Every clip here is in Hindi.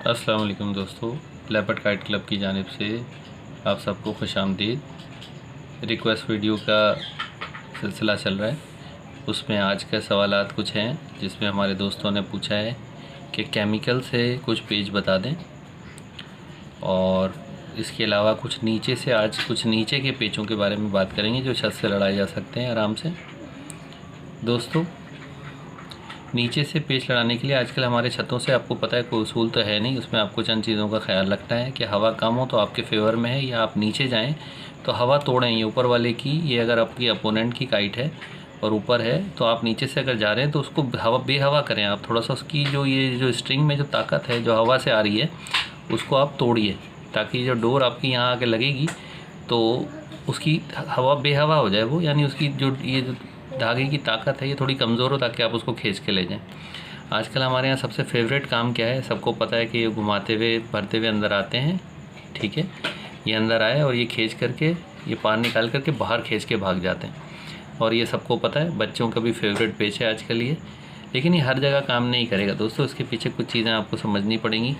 अस्सलाम वालेकुम दोस्तों, लेपर्ड काइट क्लब की जानिब से आप सबको खुशामदीद। रिक्वेस्ट वीडियो का सिलसिला चल रहा है, उसमें आज के सवालात कुछ हैं जिसमें हमारे दोस्तों ने पूछा है कि केमिकल से कुछ पेज बता दें, और इसके अलावा कुछ नीचे से आज कुछ नीचे के पेचों के बारे में बात करेंगे जो छत से लड़ाए जा सकते हैं आराम से। दोस्तों, नीचे से पेच लड़ाने के लिए आजकल हमारे छतों से आपको पता है कोई उसूल तो है नहीं, उसमें आपको चंद चीज़ों का ख्याल रखना है कि हवा कम हो तो आपके फेवर में है, या आप नीचे जाएं तो हवा तोड़ें ये ऊपर वाले की। ये अगर आपकी अपोनेंट की काइट है और ऊपर है तो आप नीचे से अगर जा रहे हैं तो उसको हवा बेहवा करें आप, थोड़ा सा उसकी जो स्ट्रिंग में जो ताकत है जो हवा से आ रही है उसको आप तोड़िए, ताकि जो डोर आपकी यहाँ आके लगेगी तो उसकी हवा बेहवा हो जाए वो, यानी उसकी जो धागे की ताकत है ये थोड़ी कमज़ोर हो, ताकि आप उसको खींच के ले जाएं। आजकल हमारे यहाँ सबसे फेवरेट काम क्या है, सबको पता है कि ये घुमाते हुए भरते हुए अंदर आते हैं। ठीक है, ये अंदर आए और ये खींच करके ये पार निकाल करके बाहर खींच के भाग जाते हैं, और ये सबको पता है, बच्चों का भी फेवरेट पेच है आजकल ये। लेकिन ये हर जगह काम नहीं करेगा दोस्तों, इसके पीछे कुछ चीज़ें आपको समझनी पड़ेंगी।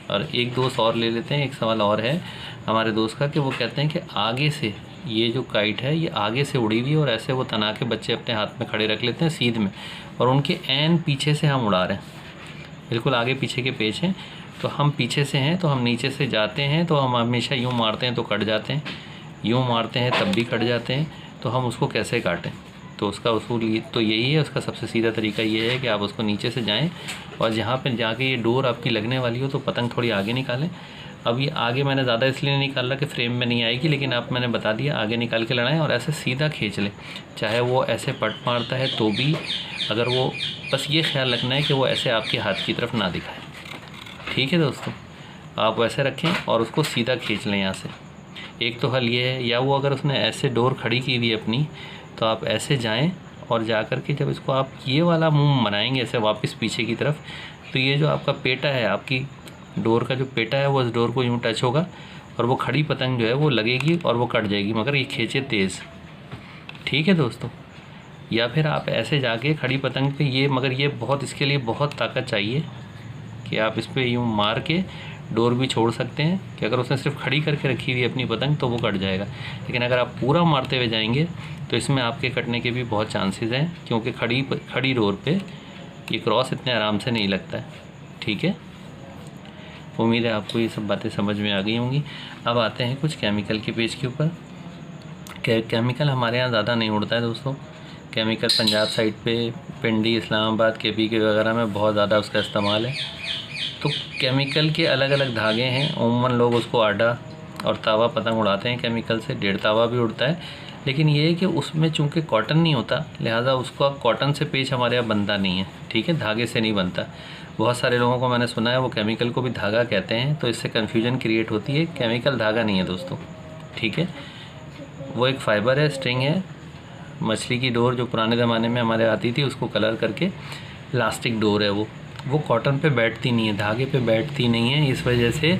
और एक दोस्त और ले लेते हैं, एक सवाल और है हमारे दोस्त का कि वो कहते हैं कि आगे से ये जो काइट है ये आगे से उड़ी हुई, और ऐसे वो तना के बच्चे अपने हाथ में खड़े रख लेते हैं सीध में, और उनके ऐन पीछे से हम उड़ा रहे हैं, बिल्कुल आगे पीछे के पेच हैं, तो हम पीछे से हैं तो हम नीचे से जाते हैं तो हम हमेशा यूँ मारते हैं तो कट जाते हैं, यूँ मारते हैं तब भी कट जाते हैं, तो हम उसको कैसे काटें। तो उसका उसूल ये तो यही है, उसका सबसे सीधा तरीका ये है कि आप उसको नीचे से जाएं और जहाँ पर जाके ये डोर आपकी लगने वाली हो तो पतंग थोड़ी आगे निकालें। अब ये आगे मैंने ज़्यादा इसलिए नहीं निकाला कि फ्रेम में नहीं आएगी, लेकिन आप मैंने बता दिया आगे निकाल के लड़ाएं और ऐसे सीधा खींच लें, चाहे वो ऐसे पट मारता है तो भी, अगर वो, बस ये ख्याल रखना है कि वो ऐसे आपके हाथ की तरफ ना दिखाए। ठीक है दोस्तों, आप वैसे रखें और उसको सीधा खींच लें यहाँ से। एक तो हल ये है, या वो अगर उसने ऐसे डोर खड़ी की हुई अपनी तो आप ऐसे जाएं और जा कर के जब इसको आप ये वाला मुंह बनाएंगे ऐसे वापस पीछे की तरफ, तो ये जो आपका पेटा है, आपकी डोर का जो पेटा है वो इस डोर को यूँ टच होगा और वो खड़ी पतंग जो है वो लगेगी और वो कट जाएगी, मगर ये खींचे तेज़। ठीक है दोस्तों, या फिर आप ऐसे जाके खड़ी पतंग पे ये, मगर ये बहुत, इसके लिए बहुत ताकत चाहिए कि आप इस पर यूँ मार के डोर भी छोड़ सकते हैं, कि अगर उसने सिर्फ खड़ी करके रखी हुई अपनी पतंग तो वो कट जाएगा, लेकिन अगर आप पूरा मारते हुए जाएंगे तो इसमें आपके कटने के भी बहुत चांसेस हैं, क्योंकि खड़ी डोर पे ये क्रॉस इतने आराम से नहीं लगता है। ठीक है, उम्मीद है आपको ये सब बातें समझ में आ गई होंगी। अब आते हैं कुछ केमिकल के पेज के ऊपर। केमिकल हमारे यहाँ ज़्यादा नहीं उड़ता है दोस्तों, केमिकल पंजाब साइड पे, पिंडी, इस्लामाबाद, KPK वगैरह में बहुत ज़्यादा उसका इस्तेमाल है। तो केमिकल के अलग अलग धागे हैं, उम्मन लोग उसको आटा और तावा पतंग उड़ाते हैं केमिकल से, 1.5 तावा भी उड़ता है, लेकिन ये है कि उसमें चूँकि कॉटन नहीं होता, लिहाजा उसका कॉटन से पेच हमारे यहाँ बनता नहीं है। ठीक है, धागे से नहीं बनता। बहुत सारे लोगों को मैंने सुना है वो केमिकल को भी धागा कहते हैं, तो इससे कन्फ्यूजन क्रिएट होती है। केमिकल धागा नहीं है दोस्तों, ठीक है, वो एक फ़ाइबर है, स्ट्रिंग है, मछली की डोर जो पुराने ज़माने में हमारे आती थी उसको कलर करके, इलास्टिक डोर है वो कॉटन पे बैठती नहीं है, धागे पे बैठती नहीं है, इस वजह से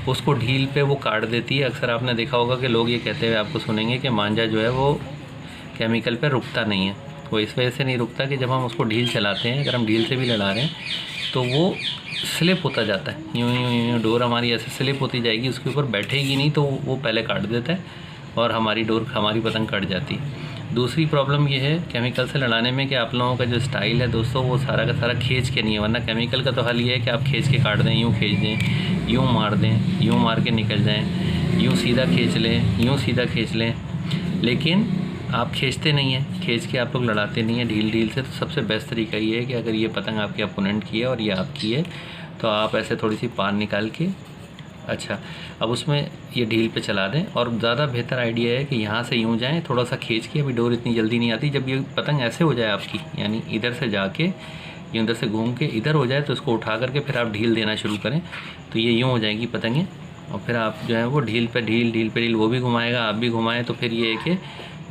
उसको ढील पे वो काट देती है। अक्सर आपने देखा होगा कि लोग ये कहते हुए आपको सुनेंगे कि मांझा जो है वो केमिकल पे रुकता नहीं है। वो इस वजह से नहीं रुकता कि जब हम उसको ढील चलाते हैं, अगर हम ढील से भी लड़ा रहे हैं तो वो स्लिप होता जाता है, यूँ यूँ यूँ डोर हमारी ऐसे स्लिप होती जाएगी, उसके ऊपर बैठेगी नहीं तो वो पहले काट देता है और हमारी पतंग कट जाती है। दूसरी प्रॉब्लम ये है केमिकल से लड़ाने में कि आप लोगों का जो स्टाइल है दोस्तों वो सारा का सारा खींच के नहीं है, वरना केमिकल का तो हल ये है कि आप खींच के काट दें, यूँ खींच दें, यूँ मार दें, यूँ मार के निकल जाएं, यूँ सीधा खींच लें, यूँ सीधा खींच लें, लेकिन आप खींचते नहीं हैं, खींच के आप लोग लड़ाते नहीं हैं ढील से। तो सबसे बेस्ट तरीका ये है कि अगर ये पतंग आपके अपोनेंट की है और ये आपकी है तो आप ऐसे थोड़ी सी पार निकाल के, अच्छा, अब उसमें ये ढील पे चला दें। और ज़्यादा बेहतर आइडिया है कि यहाँ से यूँ जाएं थोड़ा सा खींच के, अभी डोर इतनी जल्दी नहीं आती, जब ये पतंग ऐसे हो जाए आपकी, यानी इधर से जाके ये इधर से घूम के इधर हो जाए तो इसको उठा करके फिर आप ढील देना शुरू करें, तो ये यूँ हो जाएगी पतंगें, और फिर आप जो है वो ढील पे ढील वो भी घुमाएगा, आप भी घुमाएँ, तो फिर ये है कि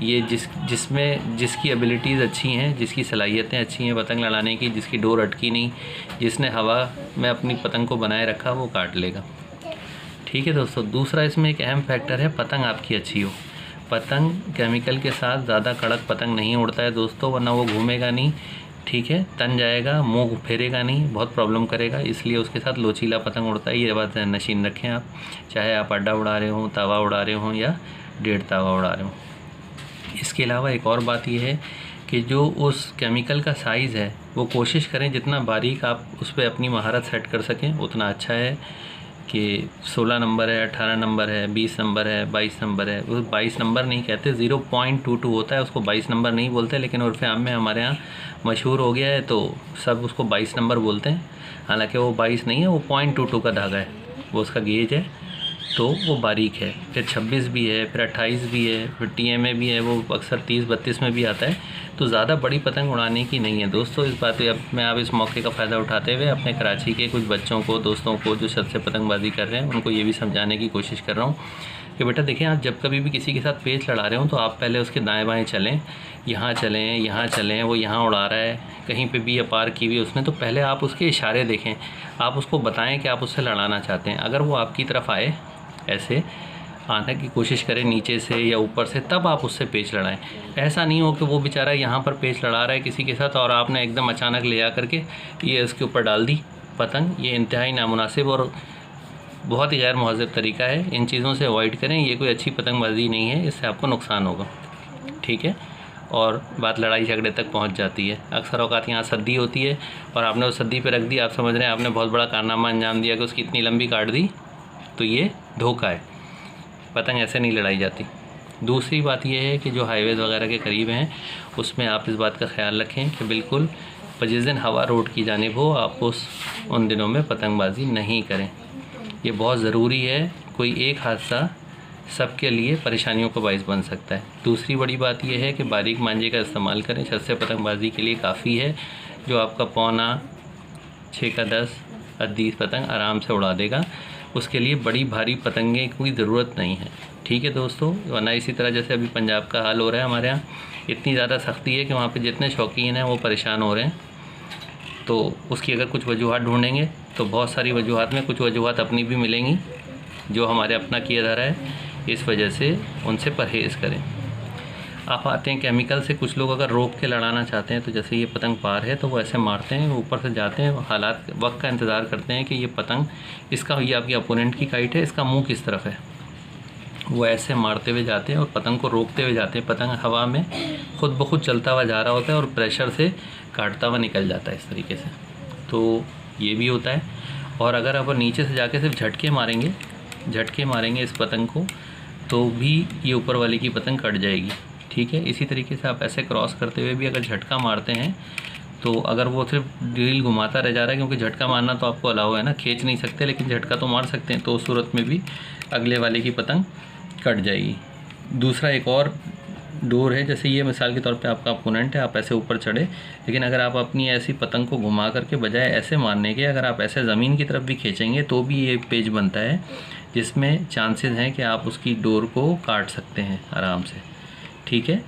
ये जिसकी एबिलिटीज़ अच्छी हैं, जिसकी सलाहियतें अच्छी हैं पतंग लड़ाने की, जिसकी डोर अटकी नहीं, जिसने हवा में अपनी पतंग को बनाए रखा, वो काट लेगा। ठीक है दोस्तों, दूसरा इसमें एक अहम फैक्टर है, पतंग आपकी अच्छी हो। पतंग केमिकल के साथ ज़्यादा कड़क पतंग नहीं उड़ता है दोस्तों, वरना वो घूमेगा नहीं। ठीक है। तन जाएगा, मुंह फेरेगा नहीं, बहुत प्रॉब्लम करेगा, इसलिए उसके साथ लोचीला पतंग उड़ता है। ये बात नशीन रखें आप, चाहे आप अड्डा उड़ा रहे हो, तवा उड़ा रहे हो या 1.5 तवा उड़ा रहे हो। इसके अलावा एक और बात यह है कि जो उस केमिकल का साइज़ है वो कोशिश करें जितना बारीक आप उस पर अपनी महारत सेट कर सकें उतना अच्छा है। कि 16 नंबर है, 18 नंबर है, 20 नंबर है, 22 नंबर है। वो 22 नंबर नहीं कहते, 0.22 होता है, उसको 22 नंबर नहीं बोलते, लेकिन उर्फ़ आम में हमारे यहाँ मशहूर हो गया है तो सब उसको 22 नंबर बोलते हैं। हालांकि वो 22 नहीं है, वो 0.22 का धागा है, वो उसका गेज है, तो वो बारीक है। फिर 26 भी है, फिर 28 भी है, फिर TMA भी है, वो अक्सर 30-32 में भी आता है। तो ज़्यादा बड़ी पतंग उड़ाने की नहीं है दोस्तों। इस बात में आप इस मौके का फ़ायदा उठाते हुए अपने कराची के कुछ बच्चों को, दोस्तों को जो छत से पतंगबाजी कर रहे हैं, उनको ये भी समझाने की कोशिश कर रहा हूँ कि बेटा देखें, आप जब कभी भी किसी के साथ पेच लड़ा रहे हो तो आप पहले उसके दाएँ बाएँ चलें, यहाँ चलें, यहाँ चलें, वो यहाँ उड़ा रहा है, कहीं पे भी अपार की हुई उसने, तो पहले आप उसके इशारे देखें, आप उसको बताएं कि आप उससे लड़ाना चाहते हैं। अगर वो आपकी तरफ आए, ऐसे आने की कोशिश करें नीचे से या ऊपर से, तब आप उससे पेच लड़ाएं। ऐसा नहीं हो कि वो बेचारा यहाँ पर पेच लड़ा रहा है किसी के साथ और आपने एकदम अचानक ले जा करके ये उसके ऊपर डाल दी पतंग। ये इंतहाई नामुनासिब और बहुत ही गैर महज़ब तरीका है। इन चीज़ों से अवॉइड करें, ये कोई अच्छी पतंगबाजी नहीं है, इससे आपको नुकसान होगा, ठीक है। और बात लड़ाई झगड़े तक पहुंच जाती है। अक्सर औकात यहाँ सद्दी होती है और आपने उस सद्दी पे रख दी, आप समझ रहे हैं आपने बहुत बड़ा कारनामा अंजाम दिया कि उसकी इतनी लंबी काट दी, तो ये धोखा है। पतंग ऐसे नहीं लड़ाई जाती। दूसरी बात यह है कि जो हाईवेज़ वगैरह के करीब हैं उसमें आप इस बात का ख्याल रखें कि बिल्कुल जिस दिन हवा रोड की जानिब हो आप उन दिनों में पतंगबाजी नहीं करें। ये बहुत ज़रूरी है, कोई एक हादसा सबके लिए परेशानियों का बाइस बन सकता है। दूसरी बड़ी बात यह है कि बारीक मांझे का इस्तेमाल करें, छत से पतंगबाजी के लिए काफ़ी है, जो आपका 6 का 10 अद्दीस पतंग आराम से उड़ा देगा। उसके लिए बड़ी भारी पतंगें कोई ज़रूरत नहीं है, ठीक है दोस्तों। वरना इसी तरह जैसे अभी पंजाब का हाल हो रहा है, हमारे यहाँ इतनी ज़्यादा सख्ती है कि वहाँ पे जितने शौकीन हैं वो परेशान हो रहे हैं। तो उसकी अगर कुछ वजूहत ढूंढेंगे तो बहुत सारी वजूहत में कुछ वजूहत अपनी भी मिलेंगी जो हमारे अपना किया जा रहा है, इस वजह से उनसे परहेज़ करें। आप आते हैं केमिकल से, कुछ लोग अगर रोक के लड़ाना चाहते हैं तो जैसे ये पतंग पार है तो वो ऐसे मारते हैं, ऊपर से जाते हैं, हालात वक्त का इंतज़ार करते हैं कि ये पतंग, इसका ये आपके अपोनेंट की काइट है, इसका मुंह किस तरफ है, वो ऐसे मारते हुए जाते हैं और पतंग को रोकते हुए जाते हैं। पतंग हवा में खुद ब खुद चलता हुआ जा रहा होता है और प्रेशर से काटता हुआ निकल जाता है इस तरीके से, तो ये भी होता है। और अगर आप नीचे से जाके सिर्फ झटके मारेंगे इस पतंग को, तो भी ये ऊपर वाले की पतंग कट जाएगी, ठीक है। इसी तरीके से आप ऐसे क्रॉस करते हुए भी अगर झटका मारते हैं तो अगर वो सिर्फ ड्रिल घुमाता रह जा रहा है, क्योंकि झटका मारना तो आपको अलाउ है ना, खींच नहीं सकते, लेकिन झटका तो मार सकते हैं, तो उस सूरत में भी अगले वाले की पतंग कट जाएगी। दूसरा एक और डोर है, जैसे ये मिसाल के तौर पे आपका अपोनेंट है, आप ऐसे ऊपर चढ़े, लेकिन अगर आप अपनी ऐसी पतंग को घुमा करके बजाय ऐसे मारने के अगर आप ऐसे ज़मीन की तरफ भी खींचेंगे तो भी ये पेज बनता है, जिसमें चांसेस हैं कि आप उसकी डोर को काट सकते हैं आराम से, ठीक है।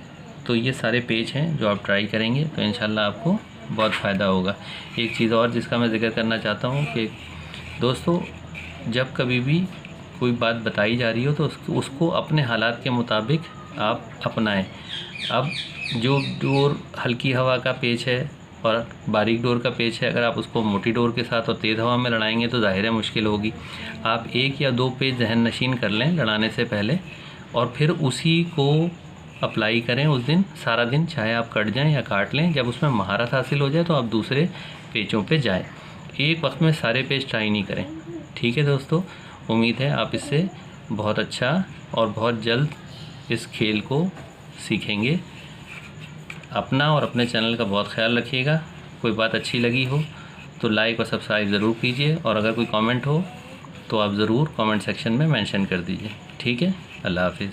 तो ये सारे पेज हैं जो आप ट्राई करेंगे तो इंशाल्लाह आपको बहुत फ़ायदा होगा। एक चीज़ और जिसका मैं जिक्र करना चाहता हूँ कि दोस्तों, जब कभी भी कोई बात बताई जा रही हो तो उसको अपने हालात के मुताबिक आप अपनाएं। अब जो डोर हल्की हवा का पेच है और बारीक डोर का पेच है, अगर आप उसको मोटी डोर के साथ और तेज़ हवा में लड़ाएंगे तो ज़ाहिर है मुश्किल होगी। आप 1 या 2 पेज जहन नशीन कर लें लड़ाने से पहले और फिर उसी को अप्लाई करें उस दिन सारा दिन, चाहे आप कट जाएं या काट लें। जब उसमें महारत हासिल हो जाए तो आप दूसरे पेचों पे जाएं, एक वक्त में सारे पेज ट्राई नहीं करें, ठीक है दोस्तों। उम्मीद है आप इससे बहुत अच्छा और बहुत जल्द इस खेल को सीखेंगे। अपना और अपने चैनल का बहुत ख्याल रखिएगा। कोई बात अच्छी लगी हो तो लाइक और सब्सक्राइब ज़रूर कीजिए, और अगर कोई कमेंट हो तो आप ज़रूर कमेंट सेक्शन में मेंशन कर दीजिए, ठीक है। अल्लाह हाफिज़।